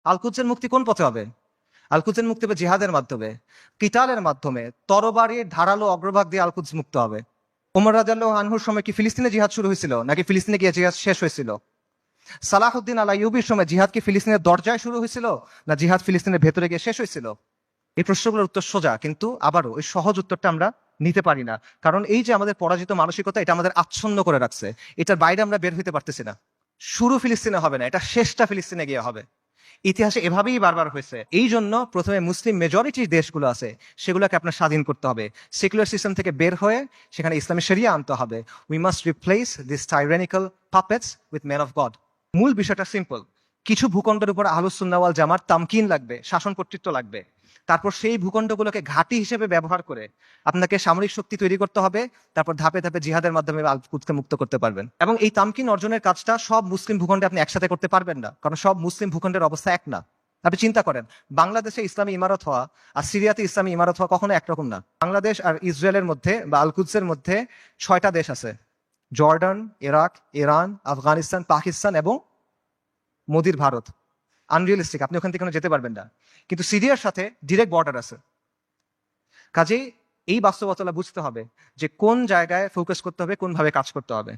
আল-কুদসের মুক্তি কোন পথে হবে? আল-কুদসের মুক্তি হবে জিহাদের মাধ্যমে, কিতালের মাধ্যমে, তরবারির ধারালো অগ্রভাগ দিয়ে আল-কুদস মুক্ত হবে। ওমর রাদিয়াল্লাহু আনহুর সময় কি ফিলিস্তিনে জিহাদ শুরু হয়েছিল, নাকি ফিলিস্তিনে গিয়ে জিহাদ শেষ হয়েছিল? সালাহুদ্দিন আল আইয়ুবির সময় জিহাদ কি ফিলিস্তিনের দরজায় শুরু হয়েছিল, না জিহাদ ফিলিস্তিনের ভেতরে গিয়ে শেষ হয়েছিল? এই প্রশ্নগুলোর উত্তর সোজা, কিন্তু আবারও ওই সহজ উত্তরটা আমরা নিতে পারি না, কারণ এই যে আমাদের পরাজিত মানসিকতা, এটা আমাদের আচ্ছন্ন করে রাখছে। এটার বাইরে আমরা বের হইতে পারতেছি না। শুরু ফিলিস্তিনে হবে না, এটা শেষটা ফিলিস্তিনে গিয়ে হবে। ইতিহাসে এভাবেই বারবার হয়েছে। এই জন্য প্রথমে মুসলিম মেজরিটি দেশগুলো আছে, সেগুলোকে আপনার স্বাধীন করতে হবে। সেকুলার সিস্টেম থেকে বের হয়ে সেখানে ইসলামী শরিয়া আনতে হবে। We must replace this tyrannical puppets with men of God. মূল বিষয়টা সিম্পল। কিছু ভূখণ্ডের উপর আহলুস সুন্নাহ ওয়াল জামাত তামকিন লাগবে, শাসন কর্তৃত্ব লাগবে। তারপর সেই ভূখণ্ডগুলোকে ঘাঁটি হিসেবে ব্যবহার করে আপনাকে সামরিক শক্তি তৈরি করতে হবে। তারপর ধাপে ধাপে জিহাদের মাধ্যমে আল-কুদসকে মুক্ত করতে পারবেন। এবং এই তামকিন অর্জনের কাজটা সব মুসলিম ভূখণ্ডে আপনি একসাথে করতে পারবেন না, কারণ সব মুসলিম ভূখণ্ডের অবস্থা এক না। আপনি চিন্তা করেন, বাংলাদেশে ইসলামী ইমারত হওয়া আর সিরিয়াতে ইসলামী ইমারত হওয়া কখনো একরকম না। বাংলাদেশ আর ইসরায়েলের মধ্যে বা আল-কুদসের মধ্যে 6টা দেশ আছে: Jordan, Iraq, Iran, Afghanistan, Pakistan এবং মোদির ভারত। আনরিয়েলিস্টিক, আপনি ওখান থেকে কোনো যেতে পারবেন না। কিন্তু সিরিয়ার সাথে ডিরেক্ট বর্ডার আছে। কাজেই এই বাস্তবতা বুঝতে হবে যে কোন জায়গায় ফোকাস করতে হবে, কোনভাবে কাজ করতে হবে।